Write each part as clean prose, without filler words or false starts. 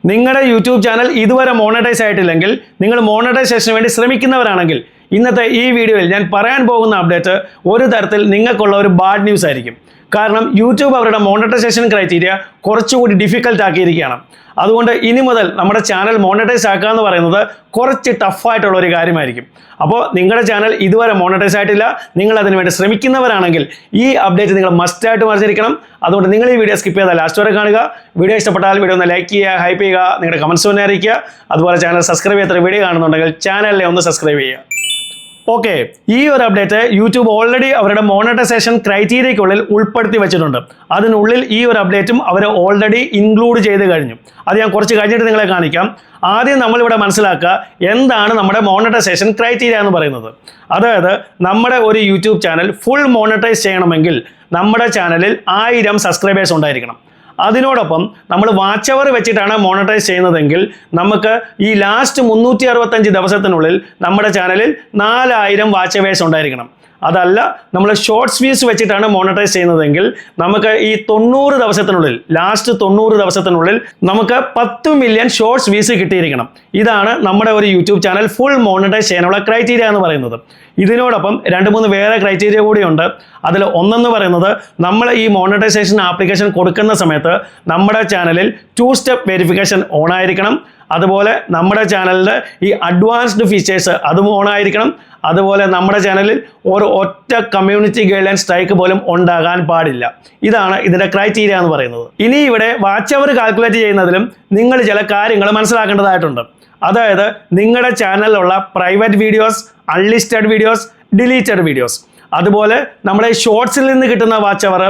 നിങ്ങളുടെ YouTube channel ഇതുവരെ monetise ആയിട്ടില്ലെങ്കിൽ നിങ്ങൾ മോണറ്റൈസേഷന് വേണ്ടി ശ്രമിക്കുന്നവരാണെങ്കിൽ ഇന്നത്തെ ഈ വീഡിയോയിൽ ഞാൻ പറയാൻ പോകുന്ന അപ്ഡേറ്റ് ഒരു തരത്തിൽ നിങ്ങൾക്കുള്ള ഒരു ബാഡ് ന്യൂസ് ആയിരിക്കും. കാരണം യൂട്യൂബ് അവരുടെ മോണറ്റൈസേഷൻ ക്രൈറ്റീരിയ കുറച്ചുകൂടി ഡിഫിക്കൽട്ട് ആക്കിയിരിക്കുകയാണ്. അതുകൊണ്ട് ഇനി മുതൽ നമ്മുടെ ചാനൽ മോണറ്റൈസ് ആക്കുക എന്ന് പറയുന്നത് കുറച്ച് ടഫായിട്ടുള്ള ഒരു കാര്യമായിരിക്കും. അപ്പോൾ നിങ്ങളുടെ ചാനൽ ഇതുവരെ മോണറ്റൈസ് ആയിട്ടില്ല, നിങ്ങൾ അതിന് വേണ്ടി ശ്രമിക്കുന്നവരാണെങ്കിൽ ഈ അപ്ഡേറ്റ് നിങ്ങൾ മസ്റ്റായിട്ട് അറിഞ്ഞിരിക്കണം. അതുകൊണ്ട് നിങ്ങൾ ഈ വീഡിയോ സ്കിപ്പ് ചെയ്താൽ ലാസ്റ്റ് വരെ കാണുക. വീഡിയോ ഇഷ്ടപ്പെട്ടാൽ വീഡിയോ ഒന്ന് ലൈക്ക് ചെയ്യുക, ഹൈപ്പ് ചെയ്യുക, നിങ്ങളുടെ കമൻസ് ഒന്ന് അറിയിക്കുക. അതുപോലെ ചാനൽ സബ്സ്ക്രൈബ് ചെയ്യാത്ത വീഡിയോ കാണുന്നുണ്ടെങ്കിൽ ചാനലിനെ ഒന്ന് സബ്സ്ക്രൈബ് ചെയ്യുക. ഓക്കെ, ഈ ഒരു അപ്ഡേറ്റ് യൂട്യൂബ് ഓൾറെഡി അവരുടെ മോണറ്റൈസേഷൻ ക്രൈറ്റീരിയയ്ക്കുള്ളിൽ ഉൾപ്പെടുത്തി വെച്ചിട്ടുണ്ട്. അതിനുള്ളിൽ ഈ ഒരു അപ്ഡേറ്റും അവർ ഓൾറെഡി ഇൻക്ലൂഡ് ചെയ്ത് കഴിഞ്ഞു. അത് ഞാൻ കുറച്ച് കഴിഞ്ഞിട്ട് നിങ്ങളെ കാണിക്കാം. ആദ്യം നമ്മളിവിടെ മനസ്സിലാക്കുക എന്താണ് നമ്മുടെ മോണറ്റൈസേഷൻ ക്രൈറ്റീരിയ എന്ന് പറയുന്നത്. അതായത് നമ്മുടെ ഒരു യൂട്യൂബ് ചാനൽ ഫുൾ മോണറ്റൈസ് ചെയ്യണമെങ്കിൽ നമ്മുടെ ചാനലിൽ 1000 സബ്സ്ക്രൈബേഴ്സ് ഉണ്ടായിരിക്കണം. അതിനോടൊപ്പം നമ്മൾ വാച്ച് അവർ വെച്ചിട്ടാണ് മോണറ്റൈസ് ചെയ്യുന്നതെങ്കിൽ നമുക്ക് ഈ ലാസ്റ്റ് 365 ദിവസത്തിനുള്ളിൽ നമ്മുടെ ചാനലിൽ 4000 വാച്ച് അവേഴ്സ് ഉണ്ടായിരിക്കണം. അതല്ല നമ്മൾ ഷോർട്സ് വ്യൂസ് വെച്ചിട്ടാണ് മോണറ്റൈസ് ചെയ്യുന്നതെങ്കിൽ നമുക്ക് ഈ 90 ദിവസത്തിനുള്ളിൽ ലാസ്റ്റ് 90 ദിവസത്തിനുള്ളിൽ നമുക്ക് 10 മില്യൺ ഷോർട്സ് വ്യൂസ് കിട്ടിയിരിക്കണം. ഇതാണ് നമ്മുടെ ഒരു യൂട്യൂബ് ചാനൽ ഫുൾ മോണറ്റൈസ് ചെയ്യാനുള്ള ക്രൈറ്റീരിയ എന്ന് പറയുന്നത്. ഇതിനോടൊപ്പം 2-3 വേറെ ക്രൈറ്റീരിയ കൂടിയുണ്ട്. അതിൽ ഒന്നെന്ന് പറയുന്നത് നമ്മൾ ഈ മോണറ്റൈസേഷൻ ആപ്ലിക്കേഷൻ കൊടുക്കുന്ന സമയത്ത് നമ്മുടെ ചാനലിൽ 2 സ്റ്റെപ്പ് വെരിഫിക്കേഷൻ ഓൺ ആയിരിക്കണം. അതുപോലെ നമ്മുടെ ചാനലിൽ ഈ അഡ്വാൻസ്ഡ് ഫീച്ചേഴ്സ് അതും ഓൺ ആയിരിക്കണം. അതുപോലെ നമ്മുടെ ചാനലിൽ ഒരു ഒറ്റ കമ്മ്യൂണിറ്റി ഗൈഡ്ലൈൻ സ്ട്രൈക്ക് പോലും ഉണ്ടാകാൻ പാടില്ല. ഇതാണ് ഇതിൻ്റെ ക്രൈറ്റീരിയ എന്ന് പറയുന്നത്. ഇനി ഇവിടെ വാച്ച് അവർ കാൽക്കുലേറ്റ് ചെയ്യുന്നതിലും നിങ്ങൾ ചില കാര്യങ്ങൾ മനസ്സിലാക്കേണ്ടതായിട്ടുണ്ട്. അതായത് നിങ്ങളുടെ ചാനലിലുള്ള private videos, unlisted videos, deleted videos, അതുപോലെ നമ്മുടെ ഷോർട്സിൽ നിന്ന് കിട്ടുന്ന വാച്ച് അവർ,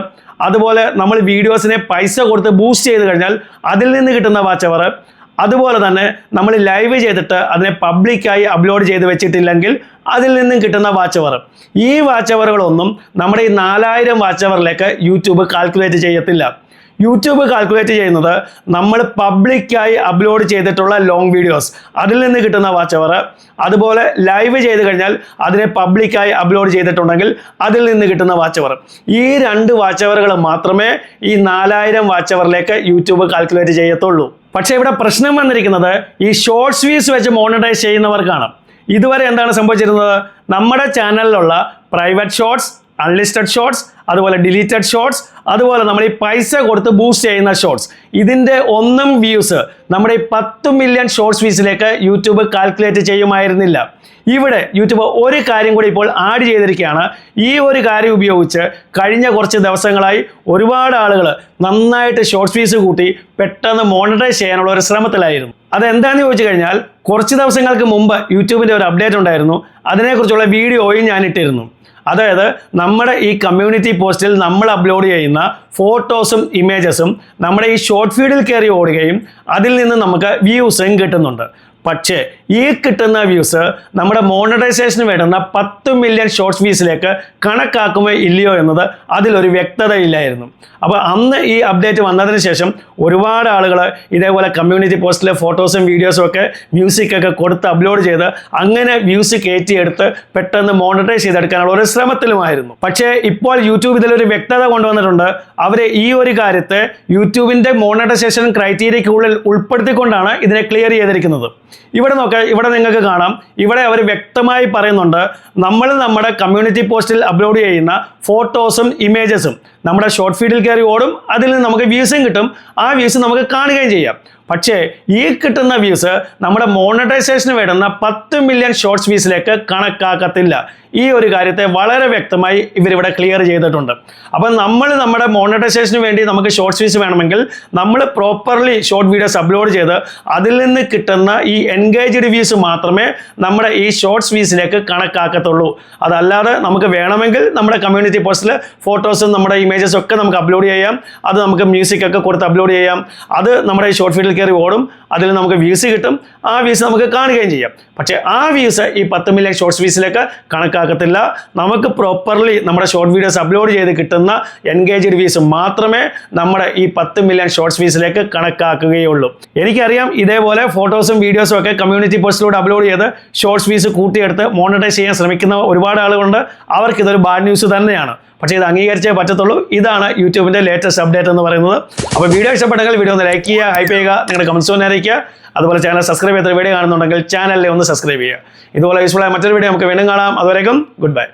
അതുപോലെ നമ്മൾ വീഡിയോസിനെ പൈസ കൊടുത്ത് ബൂസ്റ്റ് ചെയ്ത് കഴിഞ്ഞാൽ അതിൽ നിന്ന് കിട്ടുന്ന വാച്ച് അവർ, അതുപോലെ തന്നെ നമ്മൾ ലൈവ് ചെയ്തിട്ട് അതിനെ പബ്ലിക്കായി അപ്ലോഡ് ചെയ്ത് വെച്ചിട്ടില്ലെങ്കിൽ അതിൽ നിന്നും കിട്ടുന്ന വാച്ച് അവർ. ഈ വാച്ച് അവറുകളൊന്നും നമ്മുടെ ഈ 4000 വാച്ച് അവറിലേക്ക് യൂട്യൂബ് കാൽക്കുലേറ്റ് ചെയ്യത്തില്ല. യൂട്യൂബ് കാൽക്കുലേറ്റ് ചെയ്യുന്നത് നമ്മൾ പബ്ലിക്കായി അപ്ലോഡ് ചെയ്തിട്ടുള്ള ലോങ് വീഡിയോസ്, അതിൽ നിന്ന് കിട്ടുന്ന വാച്ച് അവർ, അതുപോലെ ലൈവ് ചെയ്ത് കഴിഞ്ഞാൽ അതിനെ പബ്ലിക്കായി അപ്ലോഡ് ചെയ്തിട്ടുണ്ടെങ്കിൽ അതിൽ നിന്ന് കിട്ടുന്ന വാച്ച് അവർ. ഈ 2 വാച്ച് അവറുകൾ മാത്രമേ ഈ 4000 വാച്ച് അവറിലേക്ക് യൂട്യൂബ് കാൽക്കുലേറ്റ് ചെയ്യത്തുള്ളൂ. പക്ഷേ ഇവിടെ പ്രശ്നം വന്നിരിക്കുന്നത് ഈ ഷോർട്സ് വ്യൂസ് വെച്ച് മോണറ്റൈസ് ചെയ്യുന്നവർക്കാണ്. ഇതുവരെ എന്താണ് സംഭവിച്ചിരുന്നത്? നമ്മുടെ ചാനലിലുള്ള പ്രൈവറ്റ് ഷോർട്സ്, അൺലിസ്റ്റഡ് ഷോർട്സ്, അതുപോലെ ഡിലീറ്റഡ് ഷോർട്സ്, അതുപോലെ നമ്മൾ ഈ പൈസ കൊടുത്ത് ബൂസ്റ്റ് ചെയ്യുന്ന ഷോർട്സ്, ഇതിൻ്റെ ഒന്നും വ്യൂസ് നമ്മുടെ ഈ 10 മില്യൺ ഷോർട്സ് വ്യൂസിലേക്ക് യൂട്യൂബ് കാൽക്കുലേറ്റ് ചെയ്യുമായിരുന്നില്ല. ഇവിടെ യൂട്യൂബ് ഒരു കാര്യം കൂടി ഇപ്പോൾ ആഡ് ചെയ്തിരിക്കുകയാണ്. ഈ ഒരു കാര്യം ഉപയോഗിച്ച് കഴിഞ്ഞ കുറച്ച് ദിവസങ്ങളായി ഒരുപാട് ആളുകൾ നന്നായിട്ട് ഷോർട്സ് വ്യൂസ് കൂട്ടി പെട്ടെന്ന് മോണറ്റൈസ് ചെയ്യാനുള്ള ഒരു ശ്രമത്തിലായിരുന്നു. അതെന്താണെന്ന് ചോദിച്ചു കഴിഞ്ഞാൽ കുറച്ച് ദിവസങ്ങൾക്ക് മുമ്പ് യൂട്യൂബിൻ്റെ ഒരു അപ്ഡേറ്റ് ഉണ്ടായിരുന്നു. അതിനെക്കുറിച്ചുള്ള വീഡിയോയും ഞാൻ ഇട്ടിരുന്നു. അതായത് നമ്മുടെ ഈ കമ്മ്യൂണിറ്റി പോസ്റ്റിൽ നമ്മൾ അപ്ലോഡ് ചെയ്യുന്ന ഫോട്ടോസും ഇമേജസും നമ്മുടെ ഈ ഷോർട്ട് ഫീഡിൽ കയറി ഓടുകയും അതിൽ നിന്ന് നമുക്ക് വ്യൂസും കിട്ടുന്നുണ്ട്. പക്ഷേ ഈ കിട്ടുന്ന വ്യൂസ് നമ്മുടെ മോണറ്റൈസേഷന് വേണ്ടുന്ന 10 മില്യൺ ഷോർട്സ് വ്യൂസിലേക്ക് കണക്കാക്കുമോ ഇല്ലയോ എന്നത് അതിലൊരു വ്യക്തതയില്ലായിരുന്നു. അപ്പോൾ അന്ന് ഈ അപ്ഡേറ്റ് വന്നതിന് ശേഷം ഒരുപാട് ആളുകൾ ഇതേപോലെ കമ്മ്യൂണിറ്റി പോസ്റ്റിലെ ഫോട്ടോസും വീഡിയോസും ഒക്കെ മ്യൂസിക്കൊക്കെ കൊടുത്ത് അപ്ലോഡ് ചെയ്ത് അങ്ങനെ വ്യൂസ് കയറ്റിയെടുത്ത് പെട്ടെന്ന് മോണറ്റൈസ് ചെയ്തെടുക്കാനുള്ള ഒരു ശ്രമത്തിലുമായിരുന്നു. പക്ഷേ ഇപ്പോൾ യൂട്യൂബ് ഇതിലൊരു വ്യക്തത കൊണ്ടുവന്നിട്ടുണ്ട്. അവർ ഈ ഒരു കാര്യത്തെ യൂട്യൂബിൻ്റെ മോണറ്റൈസേഷൻ ക്രൈറ്റീരിയയ്ക്കുള്ളിൽ ഉൾപ്പെടുത്തിക്കൊണ്ടാണ് ഇതിനെ ക്ലിയർ ചെയ്തിരിക്കുന്നത്. ഇവിടെ നോക്കാം, ഇവിടെ നിങ്ങൾക്ക് കാണാം, ഇവിടെ അവർ വ്യക്തമായി പറയുന്നുണ്ട് നമ്മൾ നമ്മുടെ കമ്മ്യൂണിറ്റി പോസ്റ്റിൽ അപ്ലോഡ് ചെയ്യുന്ന ഫോട്ടോസും ഇമേജസും നമ്മുടെ ഷോർട്ട് ഫീഡിൽ കയറി ഓടും, അതിൽ നിന്ന് നമുക്ക് വ്യൂസും കിട്ടും, ആ വ്യൂസ് നമുക്ക് കാണുകയും ചെയ്യാം. പക്ഷേ ഈ കിട്ടുന്ന വ്യൂസ് നമ്മുടെ മോണറ്റൈസേഷന് വേണ്ടുന്ന 10 മില്യൺ ഷോർട്സ് വ്യൂസിലേക്ക് കണക്കാക്കത്തില്ല. ഈ ഒരു കാര്യത്തെ വളരെ വ്യക്തമായി ഇവരിവിടെ ക്ലിയർ ചെയ്തിട്ടുണ്ട്. അപ്പം നമ്മൾ നമ്മുടെ മോണറ്റൈസേഷന് വേണ്ടി നമുക്ക് ഷോർട്സ് വ്യൂസ് വേണമെങ്കിൽ നമ്മൾ പ്രോപ്പർലി ഷോർട്ട് വീഡിയോസ് അപ്ലോഡ് ചെയ്ത് അതിൽ നിന്ന് കിട്ടുന്ന ഈ എൻഗേജ്ഡ് വ്യൂസ് മാത്രമേ നമ്മുടെ ഈ ഷോർട്സ് വ്യൂസിലേക്ക് കണക്കാക്കത്തുള്ളൂ. അതല്ലാതെ നമുക്ക് വേണമെങ്കിൽ നമ്മുടെ കമ്മ്യൂണിറ്റി പോസ്റ്റിൽ ഫോട്ടോസും നമ്മുടെ ഇമേജസും ഒക്കെ നമുക്ക് അപ്ലോഡ് ചെയ്യാം, അത് നമുക്ക് മ്യൂസിക്കൊക്കെ കൊടുത്ത് അപ്ലോഡ് ചെയ്യാം, അത് നമ്മുടെ ഈ ഷോർട്ട് ഫീഡിൽ കയറി ഓടും, അതിൽ നമുക്ക് വ്യൂസ് കിട്ടും, ആ വ്യൂസ് നമുക്ക് കാണുകയും ചെയ്യാം. പക്ഷേ ആ വ്യൂസ് ഈ 10 മില്യൺ ഷോർട്സ് വ്യൂസിലേക്ക് കണക്കാക്കത്തില്ല. നമുക്ക് പ്രോപ്പർലി നമ്മുടെ ഷോർട്ട് വീഡിയോസ് അപ്ലോഡ് ചെയ്ത് കിട്ടുന്ന എൻഗേജ്ഡ് വ്യൂസ് മാത്രമേ നമ്മുടെ ഈ 10 മില്യൺ ഷോർട്സ് വ്യൂസിലേക്ക് കണക്കാക്കുകയുള്ളൂ. എനിക്കറിയാം ഇതേപോലെ ഫോട്ടോസും വീഡിയോസും ഒക്കെ കമ്മ്യൂണിറ്റി പോസ്റ്റിലൂടെ അപ്ലോഡ് ചെയ്ത് ഷോർട്സ് വ്യൂസ് കൂട്ടിയെടുത്ത് മോണറ്റൈസ് ചെയ്യാൻ ശ്രമിക്കുന്ന ഒരുപാട് ആളുകളുണ്ട്. അവർക്കിതൊരു ബാഡ് ന്യൂസ് തന്നെയാണ്. പക്ഷേ ഇത് അംഗീകരിച്ചേ പറ്റത്തുള്ളൂ. ഇതാണ് യൂട്യൂബിൻ്റെ ലേറ്റസ്റ്റ് അപ്ഡേറ്റ് എന്ന് പറയുന്നത്. അപ്പോൾ വീഡിയോ ഇഷ്ടപ്പെട്ടെങ്കിൽ വീഡിയോ ഒന്ന് ലൈക്ക് ചെയ്യുക, ഹൈപ്പ് ചെയ്യുക, നിങ്ങളുടെ കമൻസ് ഒന്ന് അറിയിക്കുക. അതുപോലെ ചാനൽ സബ്സ്ക്രൈബ് ചെയ്ത വീഡിയോ കാണുന്നുണ്ടെങ്കിൽ ചാനലിൽ ഒന്ന് സബ്സ്ക്രൈബ് ചെയ്യുക. ഇതുപോലെ യൂസ്ഫുൾ ആയ മറ്റൊരു വീഡിയോ നമുക്ക് വീണ്ടും കാണാം. അതുവരേക്കും ഗുഡ് ബൈ.